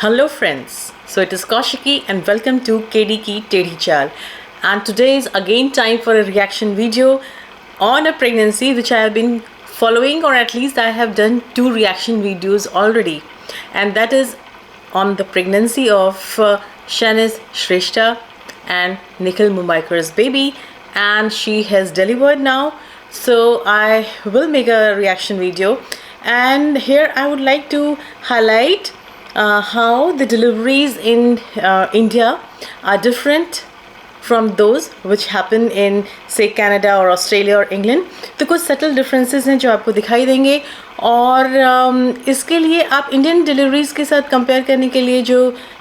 Hello friends, so it is Kaushiki and welcome to KD Ki Tedhi Chal, and today is again time for a reaction video on a pregnancy which I have been following, or at least I have done 2 reaction videos already, and that is on the pregnancy of Shanice Shrestha and Nikhil Mumbaikar's baby, and she has delivered now. So I will make a reaction video, and here I would like to highlight how the deliveries in India are different from those which happen in say Canada or Australia or England. तो कुछ subtle differences हैं जो आपको दिखाई देंगे, और इसके लिए आप इंडियन डिलीवरीज़ के साथ कंपेयर करने के लिए जो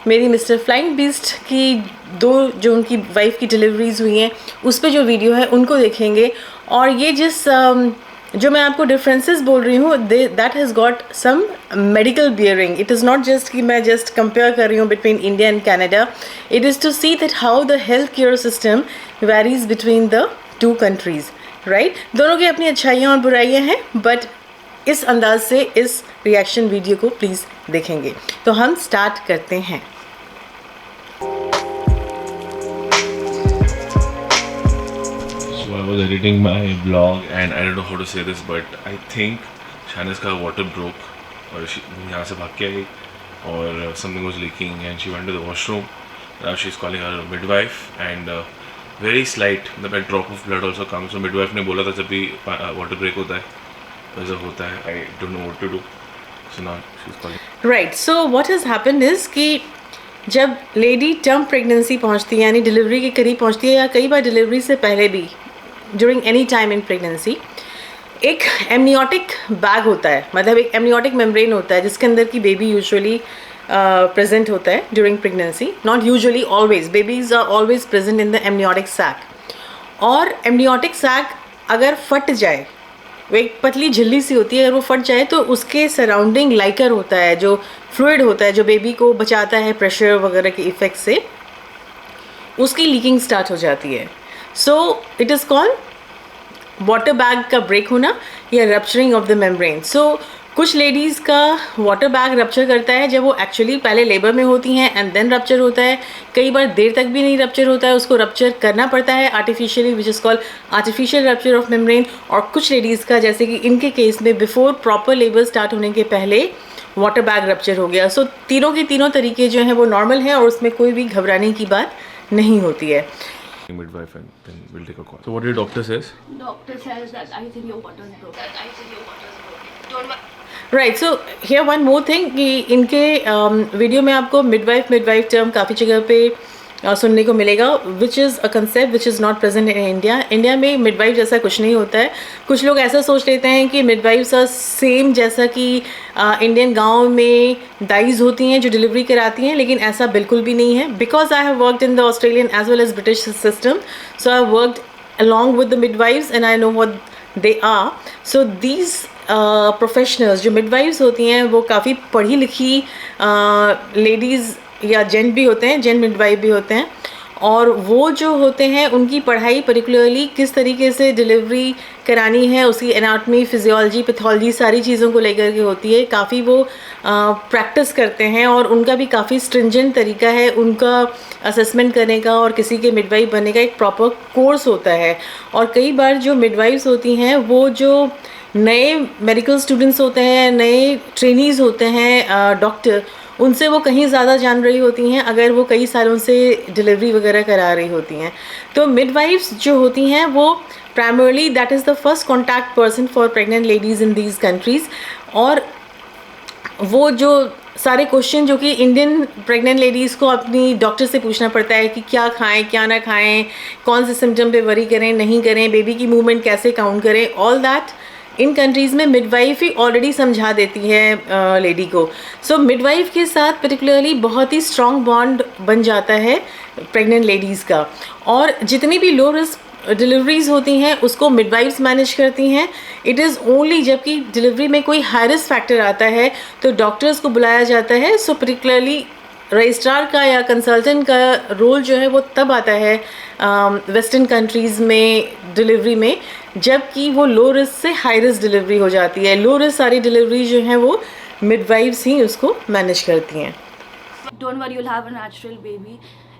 मेरी मिस्टर फ्लाइंग बीस्ट की जो उनकी वाइफ की डिलीवरीज़ हुई हैं उस पर जो वीडियो है उनको देखेंगे, और ये जिस जो मैं आपको डिफरेंसेस बोल रही हूँ that has got some medical bearing. It is not just कि मैं जस्ट कंपेयर कर रही हूँ between India and Canada. It is to see that how the health care system varies between the 2 countries, right. दोनों की अपनी अच्छाइयाँ और बुराइयाँ हैं, बट इस अंदाज से इस रिएक्शन वीडियो को प्लीज़ देखेंगे. तो हम स्टार्ट करते हैं. I was editing my vlog and I don't know how to say this, but I think Shanice का water broke और यहाँ से भाग के आई और something was leaking and she went to the washroom. Now she's calling her midwife and very slight, the drop of blood also comes. So midwife ने बोला था जब भी water break होता है ऐसा होता है. I don't know what to do. So now she's calling. Right. So what has happened is कि जब लेडी टर्म प्रेगनेंसी पहुंचती है यानी डिलीवरी के करीब पहुंचती है, या कई बार डिलीवरी से पहले भी during any time in pregnancy, एक एमनियोटिक बैग होता है, मतलब एक एमनियोटिक मेम्ब्रेन होता है जिसके अंदर की बेबी यूजुअली प्रेजेंट होता है during pregnancy. Not usually, always babies are always present in the amniotic sac. और एमनियोटिक सैक अगर फट जाए, वो एक पतली झिल्ली सी होती है, अगर वो फट जाए तो उसके सराउंडिंग लाइकर होता है जो फ्लूइड होता है जो बेबी को बचाता है प्रेशर वगैरह के इफ़ेक्ट से, उसकी लीकिंग स्टार्ट हो जाती है. So it is called water bag का ब्रेक होना या रप्चरिंग ऑफ द मेम्ब्रेन. सो कुछ लेडीज़ का वाटर बैग रप्चर करता है जब वो एक्चुअली पहले लेबर में होती हैं एंड देन रप्चर होता है. कई बार देर तक भी नहीं रप्चर होता है, उसको रप्चर करना पड़ता है artificially, which is called artificial rupture of membrane. और कुछ लेडीज़ का, जैसे कि इनके केस में, बिफोर प्रॉपर लेबर स्टार्ट होने के पहले वाटर बैग रप्चर हो गया. सो तीनों के तीनों तरीके जो हैं वो नॉर्मल हैं और उसमें कोई भी घबराने की बात नहीं होती है. Midwife and then we'll take a call. So what did doctor says? Doctor says that I think your water is broken. Don't worry. Right. So here one more thing कि इनके वीडियो में आपको मिडवाइफ टर्म काफ़ी जगह पे सुनने को मिलेगा, which is a concept which is not present in India. India में मिडवाइफ जैसा कुछ नहीं होता है. कुछ लोग ऐसा सोच लेते हैं कि मिडवाइफ्स आर सेम जैसा कि इंडियन गाँव में दाइज होती हैं जो डिलीवरी कराती हैं, लेकिन ऐसा बिल्कुल भी नहीं है. Because I have worked in the Australian as well as British system, so I have worked along with the midwives and I know what they are. So these professionals जो मिडवाइव्स होती हैं वो काफ़ी पढ़ी लिखी लेडीज़ या gent भी होते हैं, जेंट मिडवाइफ भी होते हैं, और वो जो होते हैं उनकी पढ़ाई पर्टिकुलरली किस तरीके से डिलीवरी करानी है, उसकी एनाटमी, फिजियोलॉजी, पैथोलॉजी सारी चीज़ों को लेकर के होती है. काफ़ी वो प्रैक्टिस करते हैं और उनका भी काफ़ी स्ट्रिंजेंट तरीका है उनका असेसमेंट करने का, और किसी के मिडवाइफ बनने का एक प्रॉपर कोर्स होता है. और कई बार जो मिडवाइफ्स होती हैं वो जो नए मेडिकल स्टूडेंट्स होते हैं, नए ट्रेनीज़ होते हैं डॉक्टर, उनसे वो कहीं ज़्यादा जान रही होती हैं अगर वो कई सालों से डिलीवरी वगैरह करा रही होती हैं. तो मिडवाइफ्स जो होती हैं वो primarily that is the first contact person for pregnant ladies in these countries. और वो जो सारे क्वेश्चन जो कि इंडियन प्रेग्नेंट लेडीज़ को अपनी डॉक्टर से पूछना पड़ता है कि क्या खाएं क्या ना खाएं, कौन से सिम्टम पे वरी करें नहीं करें, बेबी की मूवमेंट कैसे काउंट करें, ऑल दैट इन कंट्रीज़ में मिडवाइफ ही ऑलरेडी समझा देती है लेडी को. सो मिडवाइफ के साथ पर्टिकुलरली बहुत ही स्ट्रॉन्ग बॉन्ड बन जाता है प्रेग्नेंट लेडीज़ का. और जितनी भी लो रिस्क डिलीवरीज़ होती हैं उसको मिडवाइफ्स मैनेज करती हैं. इट इज़ ओनली जबकि डिलीवरी में कोई हाई रिस्क फैक्टर आता है तो डॉक्टर्स को बुलाया जाता है. सो पर्टिकुलरली रजिस्ट्रार का या कंसल्टेंट का रोल जो है वो तब आता है वेस्टर्न कंट्रीज़ में डिलीवरी में, जबकि वो लो रिस्क से हाई रिस्क डिलीवरी हो जाती है. लो रिस्क सारी डिलीवरी जो है वो मिडवाइफ्स ही उसको मैनेज करती हैं. Don't worry, you'll have a natural baby.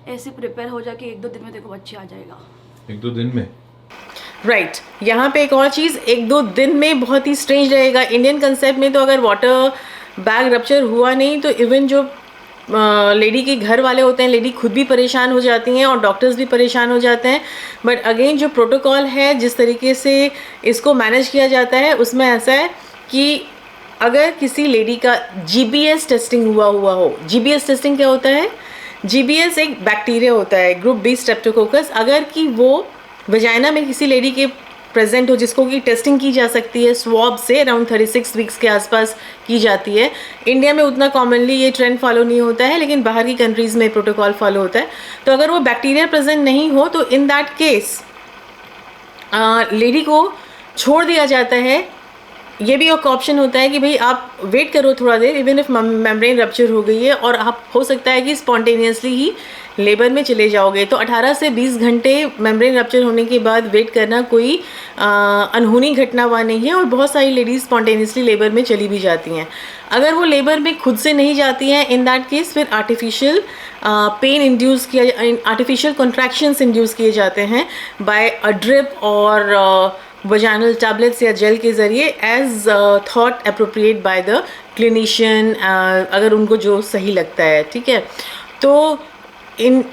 ऐसे प्रिपेयर हो जाके 1-2 दिन में देखो बच्चे आ जाएगा. 1-2 दिन में? राइट यहाँ पे एक और चीज़, 1-2 दिन में बहुत ही स्ट्रेंज रहेगा. इंडियन कंसेप्ट में तो अगर वाटर बैग रप्चर हुआ नहीं तो इवन जो लेडी के घर वाले होते हैं, लेडी खुद भी परेशान हो जाती हैं और डॉक्टर्स भी परेशान हो जाते हैं. बट अगेन जो प्रोटोकॉल है, जिस तरीके से इसको मैनेज किया जाता है, उसमें ऐसा है कि अगर किसी लेडी का GBS टेस्टिंग हुआ हो. GBS टेस्टिंग क्या होता है? GBS एक बैक्टीरिया होता है, ग्रुप बी स्ट्रेप्टोकोकस. अगर कि वो वजाइना में किसी लेडी के प्रेजेंट हो, जिसको कि टेस्टिंग की जा सकती है स्वॉब से, अराउंड 36 वीक्स के आसपास की जाती है. इंडिया में उतना कॉमनली ये ट्रेंड फॉलो नहीं होता है, लेकिन बाहर की कंट्रीज़ में प्रोटोकॉल फॉलो होता है. तो अगर वो बैक्टीरिया प्रेजेंट नहीं हो तो इन दैट केस लेडी को छोड़ दिया जाता है. ये भी एक ऑप्शन होता है कि भाई आप वेट करो थोड़ा देर, इवन इफ मेम्ब्रेन रप्चर हो गई है, और आप हो सकता है कि स्पॉन्टेनियसली ही लेबर में चले जाओगे. तो 18 से 20 घंटे मेम्ब्रेन रप्चर होने के बाद वेट करना कोई अनहोनी घटना हुआ नहीं है, और बहुत सारी लेडीज़ स्पॉन्टेनियसली लेबर में चली भी जाती हैं. अगर वो लेबर में खुद से नहीं जाती हैं, इन दैट केस फिर आर्टिफिशियल पेन इंड्यूस किया, आर्टिफिशियल कॉन्ट्रैक्शंस इंड्यूस किए जाते हैं बाय अ ड्रिप और वजाइनल टैबलेट्स या जेल के ज़रिए, as thought appropriate by the clinician, अगर उनको जो सही लगता है. ठीक है. तो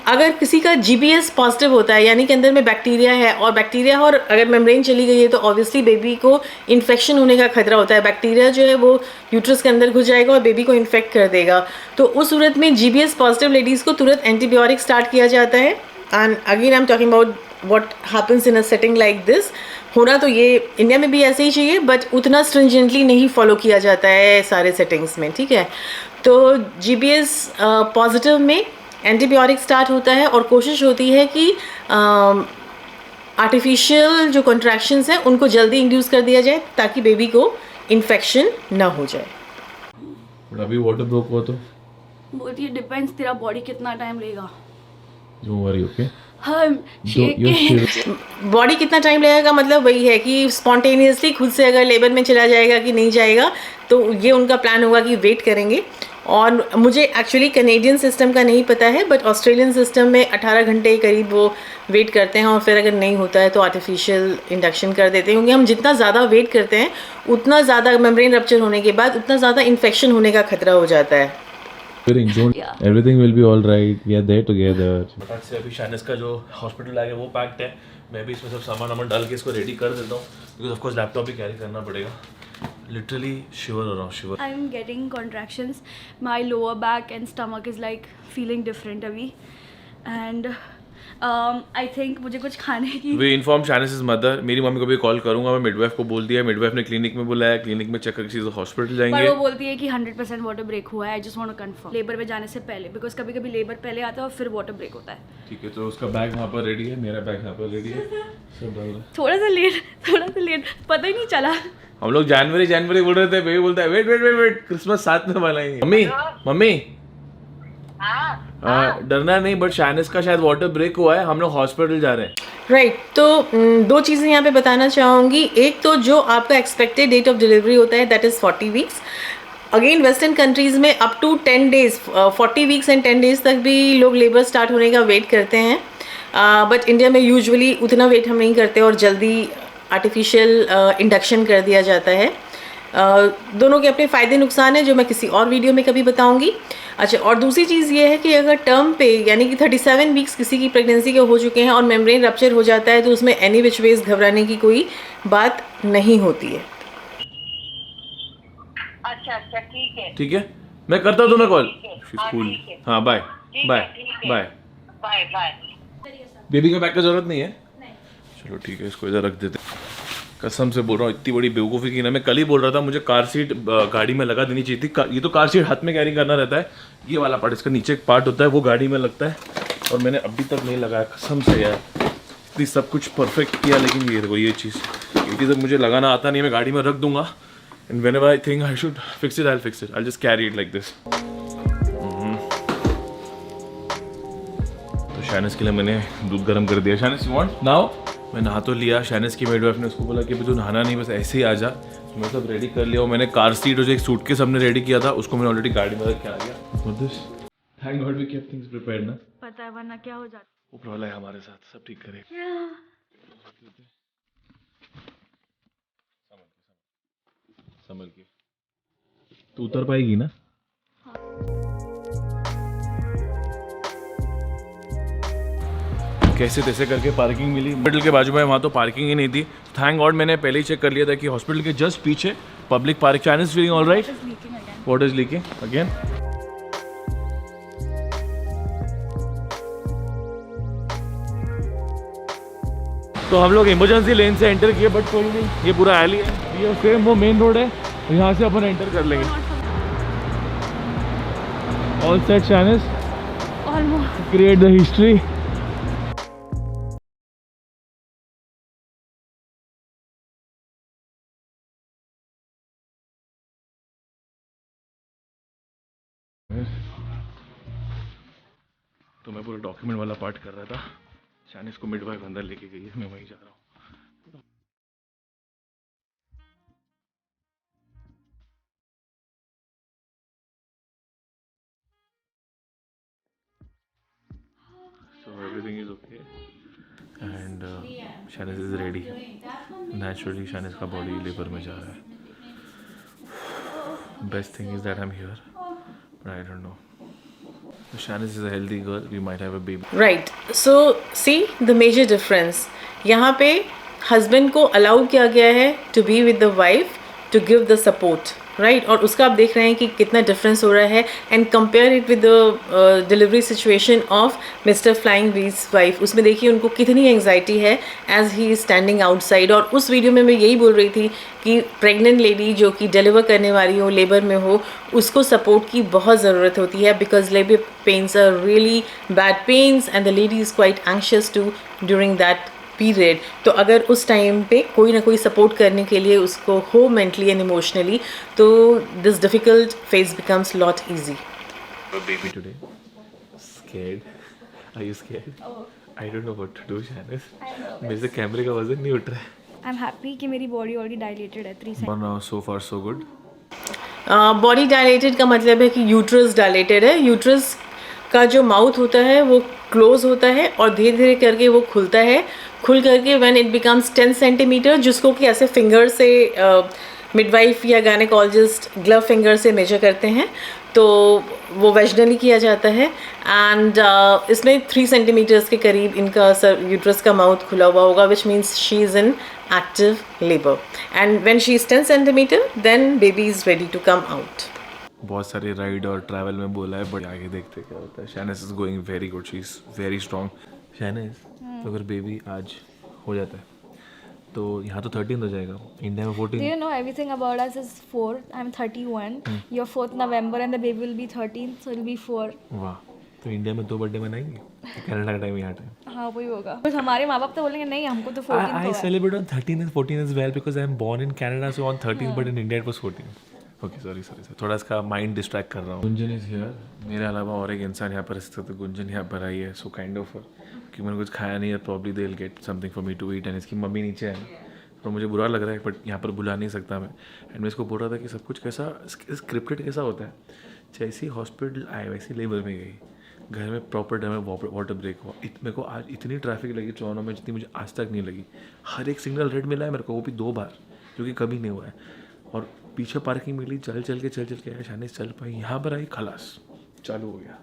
अगर किसी का GBS पॉजिटिव होता है, यानी कि अंदर में बैक्टीरिया है, और बैक्टीरिया और अगर मेम्ब्रेन चली गई है, तो ऑब्वियसली बेबी को इन्फेक्शन होने का खतरा होता है. बैक्टीरिया जो है वो यूट्रस के अंदर घुस जाएगा और बेबी को इन्फेक्ट कर देगा. तो उस सूरत में GBS पॉजिटिव लेडीज़ को तुरंत एंटीबायोटिक स्टार्ट किया जाता है. And again I am talking about what happens in a setting like this. होना तो ये इंडिया में भी ऐसे ही चाहिए, बट उतना स्ट्रिंजेंटली नहीं फॉलो किया जाता है सारे सेटिंग्स में. ठीक है. तो GBS पॉजिटिव में एंटीबायोटिक स्टार्ट होता है, और कोशिश होती है कि आर्टिफिशियल जो कॉन्ट्रैक्शंस हैं उनको जल्दी इंड्यूस कर दिया जाए, ताकि बेबी को इन्फेक्शन ना हो जाए. बट अभी वाटर ब्रोक हुआ तो बोलती है डिपेंड्स, तेरा बॉडी कितना टाइम लेगा. Don't worry, okay. बॉडी कितना टाइम लगेगा मतलब वही है कि स्पॉन्टेनियसली खुद से अगर लेबर में चला जाएगा कि नहीं जाएगा, तो ये उनका प्लान होगा कि वेट करेंगे. और मुझे एक्चुअली कैनेडियन सिस्टम का नहीं पता है, बट ऑस्ट्रेलियन सिस्टम में 18 घंटे करीब वो वेट करते हैं, और फिर अगर नहीं होता है तो आर्टिफिशियल इंडक्शन कर देते हैं. क्योंकि हम जितना ज़्यादा वेट करते हैं, उतना ज़्यादा मेम्ब्रेन रप्चर होने के बाद उतना ज़्यादा इन्फेक्शन होने का खतरा हो जाता है. Everything will be all right. We are there together. फटाक से अभी शाइनिस का जो हॉस्पिटल बैग है वो पैक्ड है. मैं भी इसमें सब सामान डाल के इसको रेडी कर देता हूँ, बिकॉज ऑफ कोर्स लैपटॉप भी कैरी करना पड़ेगा. लिटरली शिवर हो रहा हूँ, shiver. I am getting contractions. My lower back and stomach is like feeling different अभी. एंड आई थिंक मुझे कुछ खाने की. We inform Shiny's mother. मेरी मम्मी को भी कॉल करूंगा. मैं मिडवाइफ को बोल दिया, मिडवाइफ ने क्लिनिक में बुलाया, क्लिनिक में चेक करके सीधे हॉस्पिटल जाएंगे. पर वो बोलती है कि 100% वाटर ब्रेक हुआ है. I just want to confirm labour में जाने से पहले, बिकॉज कभी कभी लेबर पहले आता है और फिर वाटर ब्रेक होता है. ठीक है. तो उसका बैग वहाँ पर रेडी है, मेरा बैग यहाँ पर रेडी है, सब डाल रहा. थोड़ा सा लेट पता ही नहीं चला. हम लोग जनवरी बोल रहे थे, बेबी बोलता है वेट क्रिसमस साथ में मनाएंगे. मम्मी डरना नहीं, बट शाइनिस का शायद वाटर ब्रेक हुआ है, हम लोग हॉस्पिटल जा रहे हैं. राइट. तो 2 चीज़ें यहाँ पे बताना चाहूँगी. एक तो जो आपका एक्सपेक्टेड डेट ऑफ डिलीवरी होता है, that is 40 weeks. Again western countries में up to 10 days, 40 weeks and 10 days तक भी लोग लेबर स्टार्ट होने का वेट करते हैं. बट इंडिया में यूजुअली उतना वेट हम नहीं करते, और जल्दी आर्टिफिशियल इंडक्शन कर दिया जाता है. दोनों के अपने फ़ायदे नुकसान हैं, जो मैं किसी और वीडियो में कभी बताऊंगी. अच्छा, और दूसरी चीज़ ये है कि अगर टर्म पे यानी कि 37 वीक्स किसी की प्रेगनेंसी के हो चुके हैं और मेम्ब्रेन रप्चर हो जाता है, तो उसमें एनी विच वेज घबराने की कोई बात नहीं होती है. अच्छा ठीक है. मैं करता हूँ तुम्हें कॉल. कूल. हाँ, बाय. बेबी का बैग का जरूरत नहीं है. चलो ठीक है, इसको इधर रख देते. कसम से बोल रहा हूँ, इतनी बड़ी बेवकूफ़ी की ना. मैं कल ही बोल रहा था मुझे कार सीट गाड़ी में लगा देनी चाहिए थी. ये तो कार सीट हाथ में कैरी करना रहता है. ये वाला पार्ट, इसका नीचे एक पार्ट होता है, वो गाड़ी में लगता है, और मैंने अभी तक नहीं लगाया. कसम से यार, इतनी सब कुछ परफेक्ट किया, लेकिन ये देखो ये चीज़, क्योंकि जब मुझे लगाना आता नहीं, मैं गाड़ी में रख दूंगा. And whenever I think I should fix it, I will fix it. I just carry it like this. तो शाइनिस के लिए मैंने दूध गर्म कर दिया. शाइनिस यू वांट नाउ? मैं नहा तो लिया. शाइनिस की मेडवाइफ ने उसको बोला कि तू नहाना नहीं, बस ऐसे ही आ जा. तो मैं सब रेडी कर लिया, और मैंने कार सीट और जो एक सूटकेस हमने रेडी किया था, उसको मैंने ऑलरेडी गाड़ी में रख के आ गया. Thank God we kept things prepared ना. पता है वरना क्या हो जाता. ऊपर वाला है हमारे साथ, सब ठीक करेगा. Yeah. संभल के. तू उतर पाएगी ना? कैसे तैसे करके पार्किंग मिली. हॉस्पिटल के बाजू में, वहाँ तो पार्किंग ही नहीं थी. थैंक गॉड मैंने पहले ही चेक कर लिया था कि हॉस्पिटल के जस्ट पीछे public park. Chinese feeling all right. It's leaking again. Water is leaking again. तो हम लोग इमरजेंसी लेन से एंटर किए, बट कोई नहीं, ये पूरा एली है. ये सेम वो मेन रोड है, यहाँ से अपन एंटर कर लेंगे. All set Chinese. Almost. Create the history. तो मैं पूरा डॉक्यूमेंट वाला पार्ट कर रहा था. चाइनीज को मिडवाइफ अंदर लेके गई है, मैं वहीं जा रहा हूँ. So everything is okay and Shanice is ready. Naturally Shanice का body लेबर में जा रहा है. Best thing is that I'm here, but I don't know. Shanice is a healthy girl. We might have a baby. Right. So see the major difference. यहाँ पे husband को allow किया गया है to be with the wife to give the support. Right और उसका आप देख रहे हैं कि कितना डिफरेंस हो रहा है. And compare it with the delivery situation of mister Flying वीज़ वाइफ. उसमें देखिए उनको कितनी एंग्जाइटी है as he is standing outside. और उस वीडियो में मैं यही बोल रही थी कि प्रेग्नेंट लेडी जो कि डिलीवर करने वाली हो, लेबर में हो, उसको सपोर्ट की बहुत ज़रूरत होती है because labour pains are really bad pains and the lady is quite anxious too during that period. तो अगर उस टाइम पे कोई ना कोई सपोर्ट करने के लिए उसको हो मेंटली एंड इमोशनली, तो this difficult phase becomes lot easy. Baby today. Scared? Are you scared? Oh. I don't know what to do, Shanice. मेरे से कैमरे का वजन नहीं उठ रहा है. I'm happy कि मेरी बॉडी ऑलरेडी डायलेटेड है 3 But now so far so good. Body dilated का मतलब है कि यूट्रस डायलेटेड है. यूट्रस का जो माउथ होता है वो क्लोज होता है और धीरे धीरे करके वो खुलता है. खुल करके व्हेन इट बिकम्स 10 सेंटीमीटर, जिसको कि ऐसे फिंगर से मिडवाइफ या गायनेकोलॉजिस्ट ग्लव फिंगर से मेजर करते हैं, तो वो वेजनली किया जाता है. एंड इसमें 3 सेंटीमीटर्स के करीब इनका यूट्रस का माउथ खुला हुआ होगा, which means she is in active labour. And when she is 10 centimetre then baby is ready to come out. बहुत सारी राइड और ट्रैवल में बोला है, बट आगे देखते क्या होता है. Shanice is going very good. She is very strong. Shanice, तो अगर बेबी आज हो जाता है तो यहाँ तो 13 हो जाएगा, इंडिया में 14. Do you know everything about us is 4. I'm 31. You're 4th November and the baby will be 13, so it'll be 4. वाह, तो इंडिया में 2 बर्थडे मनाएंगे. कनाडा का टाइम यहाँ टाइम. हाँ वही होगा. बस हमारे माँ बाप तो बोलेंगे नहीं हमको तो 14 I तो है. celebrate on 13 and 14 as well because I am born in Canada, so on 13, but in India it was 14. Okay sorry थोड़ा इसका माइंड डिस्ट्रैक्ट कर रहा हूँ. Gunjan is here. मेरे अलावा और एक इंसान यहाँ पर स्थित है, तो गुंजन यहाँ पर आई है. सो काइंड ऑफ कि मैंने कुछ खाया नहीं है, probably they will get something for me to eat. And इसकी मम्मी नीचे है, तो मुझे बुरा लग रहा है, बट यहाँ पर बुला नहीं सकता मैं. एंड मैं इसको बोल रहा था कि सब कुछ कैसा स्क्रिप्टेड कैसा होता है. जैसे ही हॉस्पिटल आए वैसे लेबर में गई, घर में प्रॉपर टाइम में वाटर ब्रेक हुआ. मेरे को आज इतनी ट्रैफिक लगी टोरंटो में जितनी मुझे आज तक नहीं लगी. हर एक सिग्नल रेड मिला है मेरे को, वो भी 2 बार, जो कि कभी नहीं हुआ है. और पीछे पार्किंग मिली, चल चल के आया. शानिस चल पाई, यहाँ पर आई, खलास चालू हो गया.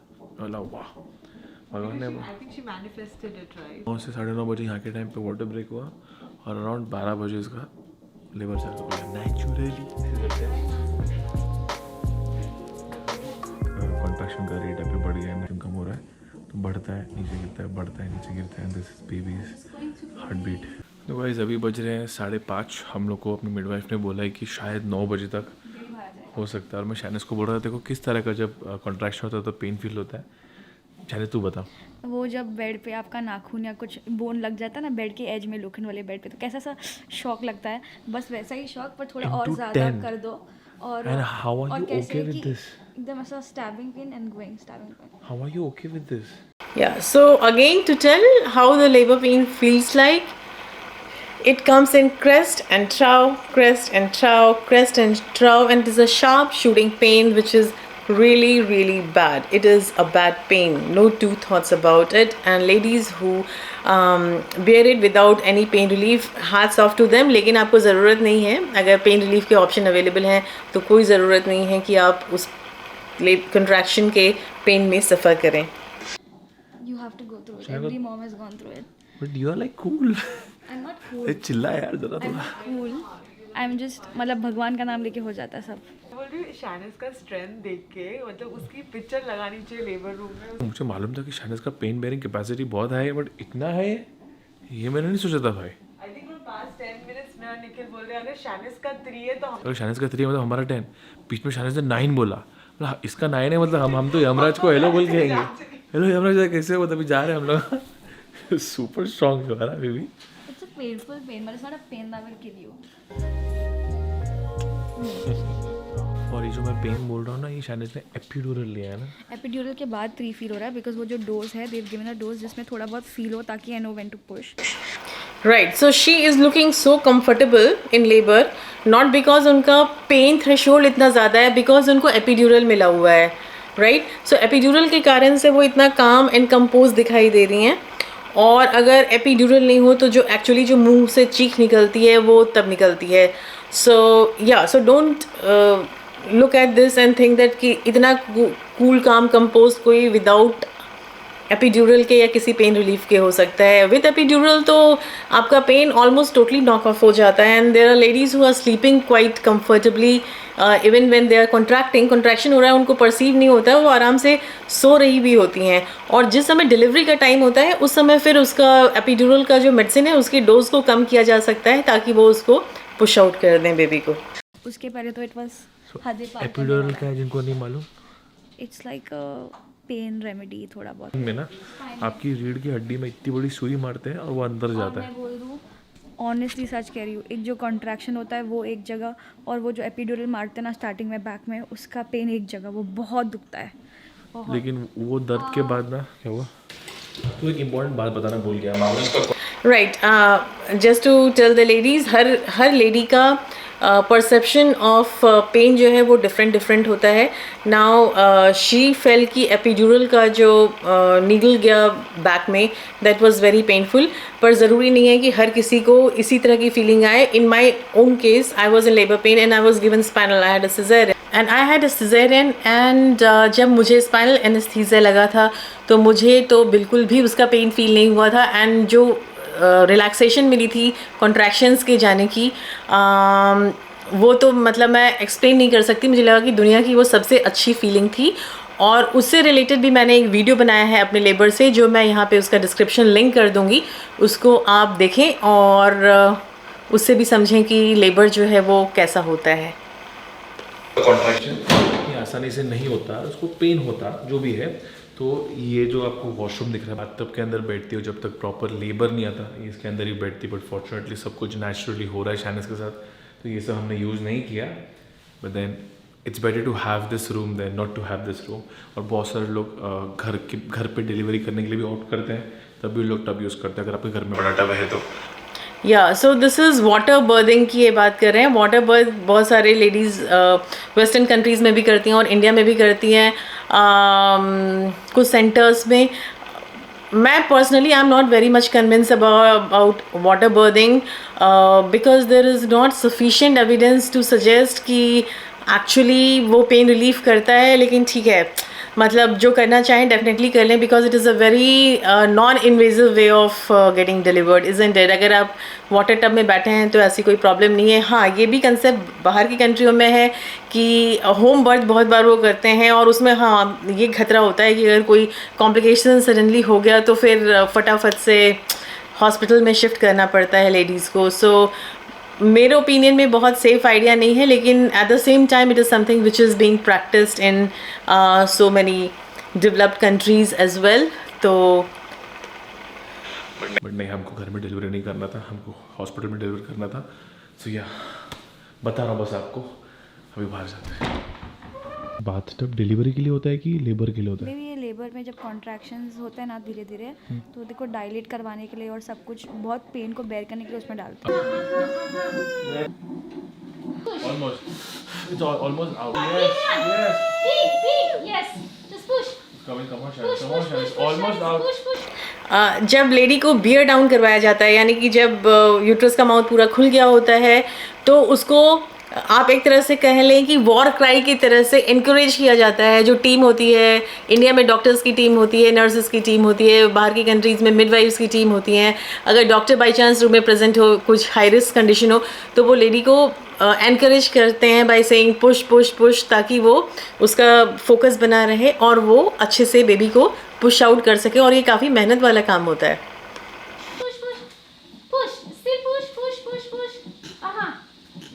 अल्लाह वाह, भगवान ने. I think she manifested it, right? 9 से 9:30 बजे यहाँ के टाइम पे वाटर ब्रेक हुआ और अराउंड 12 बजे इसका लेबर चालू हो गया नेचुरली. कॉन्ट्रैक्शन का रेट अभी बढ़ गया है, कम हो रहा है, तो बढ़ता है नीचे गिरता है, बढ़ता है नीचे गिरता है. This is baby's heart beat. तो गाइस अभी बज रहे हैं 5:30. हम लोग को अपनी मिडवाइफ ने बोला है कि शायद 9 बजे तक हो सकता है. और मैं शानिस को बोल रहा था देखो किस तरह का जब कॉन्ट्रैक्शन होता है तो पेन फील होता है. शानिस तू बता. वो जब बेड पे आपका नाखून या कुछ बोन लग जाता है ना बेड के एज में, लोखंड वाले बेड पे, तो कैसा सा शॉक लगता है. बस वैसा ही शॉक, पर थोड़ा और Into ज़्यादा 10. कर दो. और And how are और you कैसे okay with कि this? एकदम ऐसा stabbing pain and going stabbing pain. How are you okay with this? Yeah, so again to tell how the labor pain feels like, it comes in crest and trough, crest and trough, crest and trough, and it is a sharp shooting pain which is really bad. It is a bad pain, no two thoughts about it. And ladies who bear it without any pain relief, hats off to them. लेकिन आपको ज़रूरत नहीं है, अगर pain relief के option available हैं तो कोई ज़रूरत नहीं है कि आप उस कंट्रैक्शन के पेन में सफ़र करें. You have to go through it. Every mom has gone through it. But you are like cool. I'm not cool. चिल्ला यार जरा I'm not cool. I'm just मतलब भगवान का नाम लेके हो जाता है सब. बोल रही हूँ शानिस का स्ट्रेंथ देख के मतलब उसकी पिक्चर लगानी चाहिए लेबर रूम में. मुझे मालूम था कि शानिस का पेन बेयरिंग कैपेसिटी बहुत हाई है, बट इतना है ये मैंने नहीं सोचा था भाई. I think for past 10 minutes मैं और निखिल बोल रहे हैं अगर शानिस का 3 है तो हम अगर शानिस का 3 है मतलब हमारा 10. बीच में शानिस ने 9 बोला, मतलब इसका 9 है मतलब हम तो यमराज को हेलो बोल के आएंगे. हेलो यमराज कैसे हो, तभी जा रहे हैं हम लोग. सुपर स्ट्रॉन्ग हो रहा है अभी. It's a painful pain, but it's not a pain that will kill you. और ये जो मैं पेन बोल रहा हूँ ना, ये शानिस ने एपिड्यूरल लिया है ना. एपिड्यूरल के बाद 3 फील हो रहा है बिकॉज वो जो डोज है देव गिवन अ डोज जिसमें थोड़ा बहुत फील हो ताकि I know when to push. Right, so she is looking so comfortable in labor, not because उनका पेन थ्रेशोल्ड इतना ज़्यादा है, because उनको एपिड्यूरल मिला हुआ है. राइट, सो एपिड्यूरल के कारण से वो इतना काम एंड कंपोज दिखाई दे रही हैं. और अगर एपिड्यूरल नहीं हो तो जो एक्चुअली जो मुंह से चीख निकलती है वो तब निकलती है. सो या, so don't look at this and think that कि इतना कूल काम कंपोज कोई विदाउट एपिड्यूरल के या किसी पेन रिलीफ के हो सकता है. विद एपिड्यूरल तो आपका pain almost totally knock off हो जाता है. And there are ladies who are sleeping quite comfortably even when they are contraction हो रहा है उनको परसीव नहीं होता है, वो आराम से सो रही भी होती हैं. और जिस समय डिलीवरी का टाइम होता है उस समय फिर उसका एपिड्यूरल का जो मेडिसिन है उसकी डोज को कम किया जा सकता है ताकि वो उसको पुश आउट कर दें बेबी को. उसके पहले तो इट वाज एपिड्यूरल क्या है जिनको नहीं मालूम, इट्स लाइक पेन रेमेडी थोड़ा बहुत. में ना आपकी रीढ़ की हड्डी में इतनी बड़ी सुई मारते हैं और वो अंदर जाता है. मैं बोल दूँ ऑनेस्टली सच कह रही हूँ, एक जो कॉन्ट्रैक्शन होता है वो एक जगह और वो जो एपिड्यूरल मारते हैं ना स्टार्टिंग में बैक में उसका पेन एक जगह, वो बहुत दुखता है. लेकिन वो दर्द के बाद ना क्या हुआ, तो एक इम्पोर्टेंट बात बताना भूल गया. Right, just to tell the ladies, हर लेडी का परसेप्शन ऑफ पेन जो है वो डिफरेंट होता है. नाउ शी फेल कि एपिड्यूरल का जो नीडल गया बैक में दैट वाज वेरी पेनफुल. पर ज़रूरी नहीं है कि हर किसी को इसी तरह की फीलिंग आए. In my own case I was in labour pain and I was given spinal, I had a caesarean and जब मुझे स्पाइनल एनेस्थीसिया लगा था तो मुझे तो बिल्कुल भी उसका पेन फील नहीं हुआ था. एंड जो रिलैक्सेशन मिली थी कॉन्ट्रैक्शंस के जाने की, वो तो मतलब मैं एक्सप्लेन नहीं कर सकती. मुझे लगा कि दुनिया की वो सबसे अच्छी फीलिंग थी. और उससे रिलेटेड भी मैंने एक वीडियो बनाया है अपने लेबर से, जो मैं यहाँ पे उसका डिस्क्रिप्शन लिंक कर दूँगी, उसको आप देखें और उससे भी समझें कि लेबर जो है वो कैसा होता है. कॉन्ट्रैक्शन आसानी से नहीं होता, उसको पेन होता जो भी है. तो ये जो आपको वॉशरूम दिख रहा है बाथटब के अंदर बैठती हो जब तक प्रॉपर लेबर नहीं आता, ये इसके अंदर ही बैठती. बट फॉर्चुनेटली सब कुछ नेचुरली हो रहा है शानिस के साथ, तो ये सब हमने यूज़ नहीं किया. But then it's better to have this room than not to have this room. और बहुत सारे लोग घर पे डिलीवरी करने के लिए भी ऑप्ट करते हैं, तब भी लोग टब यूज़ करते हैं अगर आपके घर में बड़ा टब है तो. या, so this is water berthing की ये बात कर रहे हैं. वाटर बर्थ बहुत सारे लेडीज़ वेस्टर्न कंट्रीज़ में भी करती हैं और इंडिया में भी करती हैं. कुछ सेंटर्स में. मैं personally I am not very much convince about water birthing because there is not sufficient evidence to suggest कि एक्चुअली वो पेन रिलीफ करता है. लेकिन ठीक है, मतलब जो करना चाहें डेफिनेटली कर लें because it is a very non invasive way of getting delivered, isn't it. अगर आप वाटर टब में बैठे हैं तो ऐसी कोई प्रॉब्लम नहीं है. हाँ, ये भी कंसेप्ट बाहर की कंट्रियों में है कि होम बर्थ बहुत बार वो करते हैं और उसमें हाँ ये खतरा होता है कि अगर कोई कॉम्प्लिकेशन सडनली हो गया तो फिर फटाफट से हॉस्पिटल में शिफ्ट करना पड़ता है लेडीज़ को. सो मेरे ओपिनियन में बहुत सेफ आइडिया नहीं है, लेकिन at the same time it is something which is being practised in so many developed countries as well. तो बट नहीं, हमको घर में डिलीवरी नहीं करना था, हमको हॉस्पिटल में डिलीवर करना था. सो या बता रहा हूँ बस आपको, अभी बाहर जाते हैं. बाथटब डिलीवरी के लिए होता है कि लेबर के लिए होता है? मे ये लेबर में जब कॉन्ट्रैक्शंस होते हैं ना धीरे धीरे तो देखो डायलेट करवाने के लिए और सब कुछ बहुत पेन को बेयर करने के लिए उसमें डालते हैं. It's almost out. Yes, yes. Yes. Just push. Come on, Push, come on, push, push, push, almost Shanice, out. push, push. जब लेडी को बियर डाउन करवाया जाता है, यानी कि जब यूट्रस का माउथ पूरा खुल गया होता है, तो उसको आप एक तरह से कह लें कि वॉर क्राई की तरह से इनक्रेज किया जाता है। जो टीम होती है, इंडिया में डॉक्टर्स की टीम होती है, नर्सेस की टीम होती है, बाहर की कंट्रीज़ में मिडवाइफ्स की टीम होती हैं। अगर डॉक्टर बाई चांस रूम में प्रेजेंट हो, कुछ हाई रिस्क कंडीशन हो, तो वो लेडी को एनकरेज करते हैं by saying push push push, ताकि वो उसका फोकस बना रहे और वो अच्छे से बेबी को पुश आउट कर सके। और ये काफ़ी मेहनत वाला काम होता है। Push, push. Push. Still push, push, push, push. Uh-huh.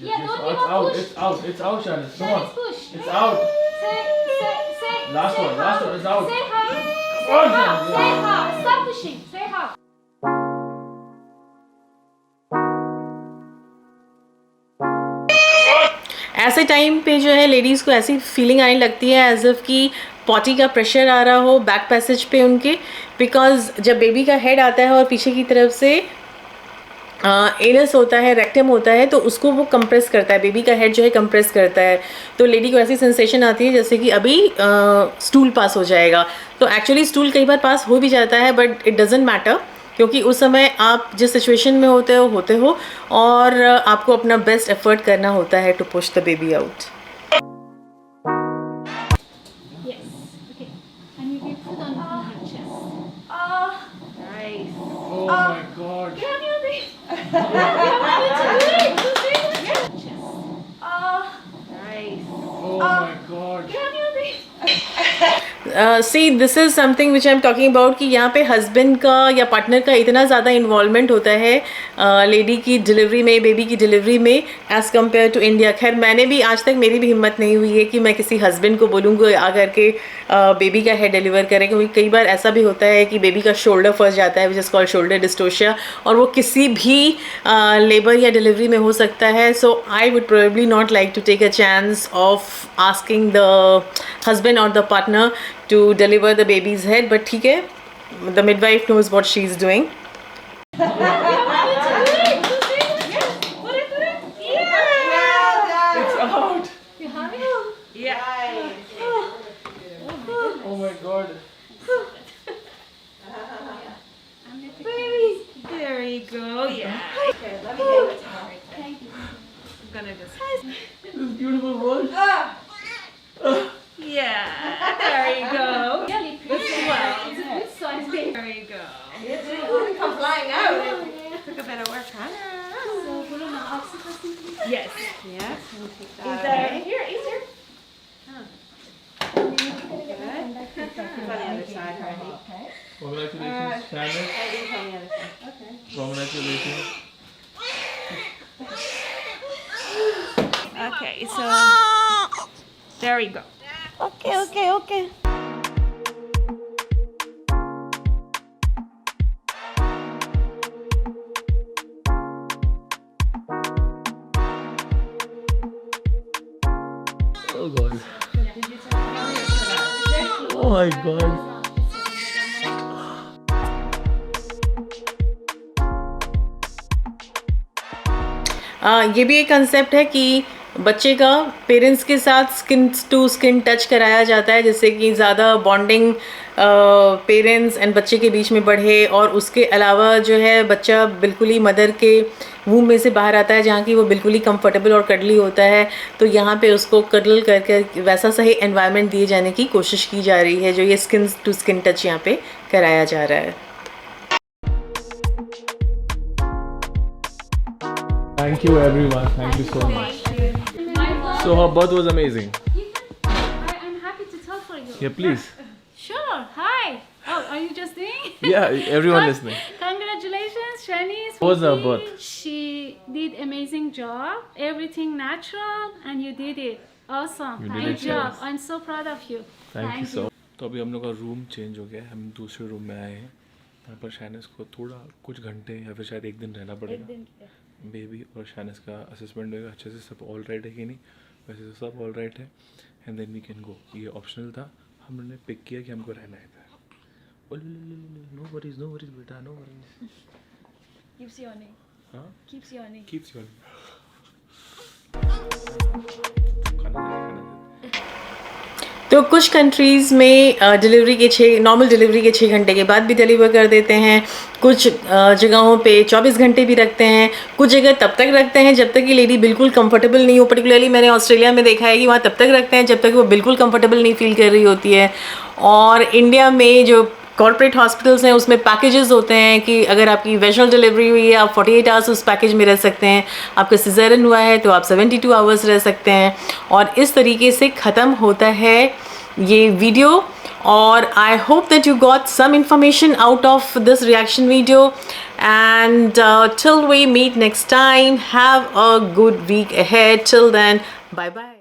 Yeah, don't give It's up. out, Push. it's out, Shanice. Come on. Shanice, push. It's out. Say. Last say one, how. it's out. Say how. Come on, Shanice. Say how. Stop pushing. Say how. ऐसे time पे जो है ladies को ऐसी feeling आने लगती है as if कि पॉटी का प्रेशर आ रहा हो बैक पैसेज पे उनके, बिकॉज जब बेबी का हेड आता है और पीछे की तरफ से एनस होता है, रेक्टम होता है, तो उसको वो कंप्रेस करता है, बेबी का हेड जो है कंप्रेस करता है। तो लेडी को ऐसी सेंसेशन आती है जैसे कि अभी स्टूल पास हो जाएगा। तो एक्चुअली स्टूल कई बार पास हो भी जाता है, बट इट डजेंट मैटर, क्योंकि उस समय आप जिस सिचुएशन में होते हो और आपको अपना बेस्ट एफर्ट करना होता है to push the baby out. Yes. Okay. And you can put on her chest. Nice. Oh my God. Can you do it? Chest. Nice. Oh my God. Can you do it? See this is something which I am talking about कि यहाँ पे husband का या partner का इतना ज़्यादा involvement होता है लेडी की डिलीवरी में, बेबी की डिलीवरी में, एज़ कम्पेयर टू इंडिया। खैर मैंने भी आज तक, मेरी भी हिम्मत नहीं हुई है कि मैं किसी हस्बैंड को बोलूँगी आकर के बेबी का हेड डिलीवर करें, क्योंकि कई बार ऐसा भी होता है कि बेबी का शोल्डर फंस जाता है, which is called shoulder dystocia, और वो किसी भी लेबर या डिलीवरी में हो सकता है। So I would probably not like to take a chance of asking the husband or the partner to deliver the baby's head, but ठीक है, the midwife knows what she's doing. It's out. You have it? Yeah. Oh my God. There you go. Yeah. Thank you. I'm gonna just. This beautiful world. Yeah. There you go. Really pretty. It's a good size baby. There you go. It come flying out. Took a bit of work, huh? So, put on the oxytocin, please. Yes. Yes. And take Is that there away. here? Is there? It's on the other side, honey. Congratulations, Shanice. It's on the other side. Congratulations. Okay, so there you go. Okay. Oh God. Oh my God. ये भी एक concept है कि बच्चे का parents के साथ skin to skin touch कराया जाता है, जिससे कि ज़्यादा बॉन्डिंग पेरेंट्स एंड बच्चे के बीच में बढ़े। और उसके अलावा जो है बच्चा बिल्कुल ही मदर के वूम में से बाहर आता है, जहाँ की वो बिल्कुल ही कंफर्टेबल और कडली होता है। तो यहाँ पे उसको कडल करके वैसा सही एनवायरनमेंट दिए जाने की कोशिश की जा रही है, जो ये स्किन टू स्किन टच यहाँ पे कराया जा रहा है। Thank you everyone. Thank you so much. So her birth was amazing. I'm happy to talk for you. Yeah, please. Sure. Hi. Oh, are you just doing? Yeah, everyone listening. Congratulations, Shanice. How was her birth? She did amazing job. Everything natural, and you did it. Awesome. You did Good it, job. Shanice. I'm so proud of you. Thank you so much. तो अभी हम लोग का room change हो गया है, हम दूसरे रूम में आए हैं। यहाँ पर शानिस को थोड़ा कुछ घंटे या फिर शायद एक दिन रहना पड़ेगा। बेबी और शानिस का असेसमेंट होगा अच्छे से, सब ऑल राइट है कि नहीं। वैसे तो सब ऑल राइट है, and then we can go. ये ऑप्शनल था, हमने पिक किया कि हमको रहना है इधर। नो वरीज बेटा, नो वरीज। Keeps yawning. हाँ, Keeps yawning. कीप्स योर तो कुछ कंट्रीज़ में डिलीवरी के नॉर्मल डिलीवरी के 6 घंटे के बाद भी डिलीवर कर देते हैं। कुछ जगहों पे 24 घंटे भी रखते हैं। कुछ जगह तब तक रखते हैं जब तक कि लेडी बिल्कुल कंफर्टेबल नहीं हो। पर्टिकुलरली मैंने ऑस्ट्रेलिया में देखा है कि वहाँ तब तक रखते हैं जब तक वो बिल्कुल कंफर्टेबल नहीं फील कर रही होती है। और इंडिया में जो कॉर्पोरेट हॉस्पिटल्स हैं उसमें पैकेजेस होते हैं कि अगर आपकी वेजनल डिलीवरी हुई है आप 48 आवर्स उस पैकेज में रह सकते हैं। आपका सिजेरियन हुआ है तो आप 72 आवर्स रह सकते हैं। और इस तरीके से ख़त्म होता है ये वीडियो। और I hope that you got some information out of this reaction video, and till we meet next time, have a good week ahead. Till then, bye bye.